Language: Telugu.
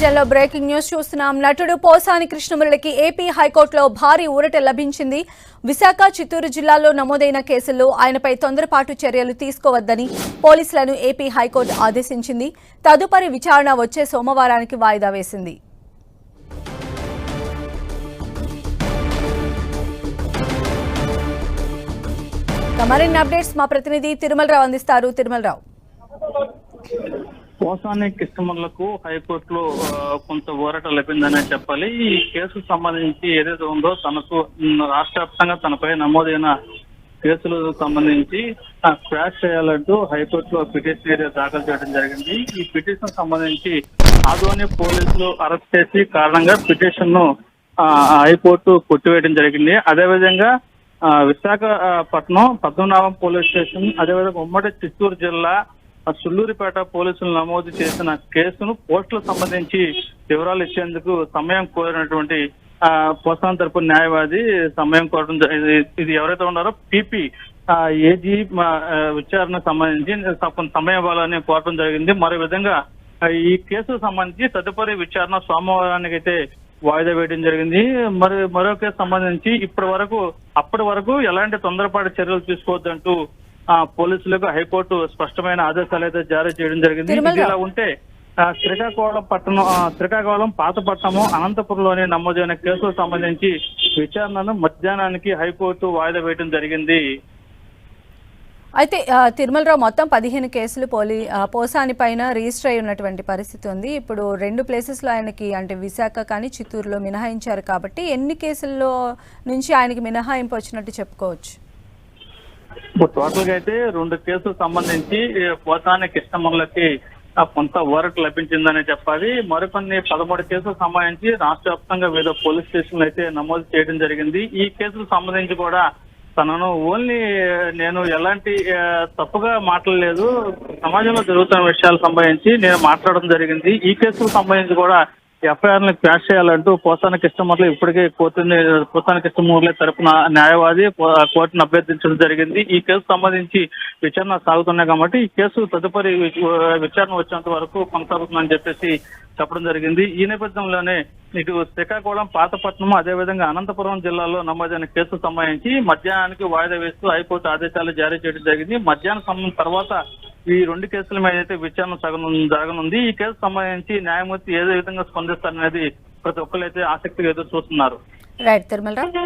బులెటిన్లో బ్రేకింగ్ న్యూస్ చూస్తున్నాం. నటుడు పోసాని కృష్ణమురళికి ఏపీ హైకోర్టులో భారీ ఊరట లభించింది. విశాఖ, చిత్తూరు జిల్లాల్లో నమోదైన కేసుల్లో ఆయనపై తొందరపాటు చర్యలు తీసుకోవద్దని పోలీసులను ఏపీ హైకోర్టు ఆదేశించింది. తదుపరి విచారణ వచ్చే సోమవారానికి వాయిదా వేసింది. మరిన్ని అప్డేట్స్ మా ప్రతినిధి తిరుమలరావు అందిస్తారు. తిరుమలరావు, పోసాని కృష్ణమురళికి హైకోర్టులో కొంత ఊరట లభిందనే చెప్పాలి. ఈ కేసుకు సంబంధించి ఏదైతే ఉందో తనకు రాష్ట్ర వ్యాప్తంగా తనపై నమోదైన కేసులకు సంబంధించి క్వాష్ చేయాలంటూ హైకోర్టులో పిటిషన్ దాఖలు చేయడం జరిగింది. ఈ పిటిషన్ సంబంధించి ఆదోని పోలీసులు అరెస్ట్ చేసి కారణంగా పిటిషన్ ను హైకోర్టు కొట్టివేయడం జరిగింది. అదేవిధంగా విశాఖపట్నం పద్మనాభం పోలీస్ స్టేషన్, అదేవిధంగా ఉమ్మడి చిత్తూరు జిల్లా సుళ్లూరిపేట పోలీసులు నమోదు చేసిన కేసును కోర్టులకు సంబంధించి వివరాలు ఇచ్చేందుకు సమయం కోరినటువంటి పోసాని తరపు న్యాయవాది సమయం కోరడం. ఇది ఎవరైతే ఉన్నారో పీపీ ఏజీ విచారణకు సంబంధించి సమయం ఇవ్వాలని కోరడం జరిగింది. మరో విధంగా ఈ కేసుకు సంబంధించి తదుపరి విచారణ సోమవారానికి అయితే వాయిదా వేయడం జరిగింది. మరో కేసు సంబంధించి అప్పటి వరకు ఎలాంటి తొందరపాటు చర్యలు తీసుకోవద్దంటూ పోలీసులకు హైకోర్టు స్పష్టమైన ఆదేశాలు అయితే జారీ చేయడం జరిగింది. ఇలా ఉంటే శ్రీకాకుళం, పాతపట్నము, అనంతపురంలోని నమోదైన కేసులకు సంబంధించి విచారణను మధ్యాహ్నానికి హైకోర్టు వాయిదా వేయడం జరిగింది. అయితే తిరుమలరావు, మొత్తం 15 కేసులు పోసాని పైన రిజిస్టర్ అయి ఉన్నటువంటి పరిస్థితి ఉంది. ఇప్పుడు 2 ప్లేసెస్లో ఆయనకి, అంటే విశాఖ కానీ చిత్తూరులో మినహాయించారు కాబట్టి ఎన్ని కేసుల్లో నుంచి ఆయనకి మినహాయింపు వచ్చినట్టు చెప్పుకోవచ్చు? టోటల్ గా అయితే 2 కేసులకు సంబంధించి పోసాని కృష్ణమురళికి కొంత ఊరట లభించిందని చెప్పాలి. మరికొన్ని 13 కేసులకు సంబంధించి రాష్ట్ర వ్యాప్తంగా వివిధ పోలీస్ స్టేషన్లు అయితే నమోదు చేయడం జరిగింది. ఈ కేసుకు సంబంధించి కూడా తనను నేను ఎలాంటి తప్పుగా మాట్లాడలేదు, సమాజంలో జరుగుతున్న విషయాలకు సంబంధించి నేను మాట్లాడడం జరిగింది. ఈ కేసుకు సంబంధించి కూడా ఎఫ్ఐఆర్ ని క్వాష్ చేయాలంటూ పోసాని కృష్ణమురళి ఇప్పటికే పోసాని కృష్ణమురళి తరపున న్యాయవాది కోర్టును అభ్యర్థించడం జరిగింది. ఈ కేసు సంబంధించి విచారణ సాగుతున్నాయి కాబట్టి ఈ కేసు తదుపరి విచారణ వచ్చేంత వరకు కొనసాగుతుందని చెప్పేసి చెప్పడం జరిగింది. ఈ నేపథ్యంలోనే ఇటు శ్రీకాకుళం, పాతపట్నం, అదేవిధంగా అనంతపురం జిల్లాలో నమోదైన కేసుకు సంబంధించి మధ్యాహ్నానికి వాయిదా వేస్తూ హైకోర్టు ఆదేశాలు జారీ చేయడం జరిగింది. మధ్యాహ్నం సమయం తర్వాత ఈ 2 కేసుల మీద అయితే విచారణ జరగనుంది. ఈ కేసు సంబంధించి న్యాయమూర్తి ఏదో విధంగా స్పందిస్తారనేది ప్రతి ఒక్కరు అయితే ఆసక్తిగా ఎదురు చూస్తున్నారు. రైట్ తిరుమలరావు.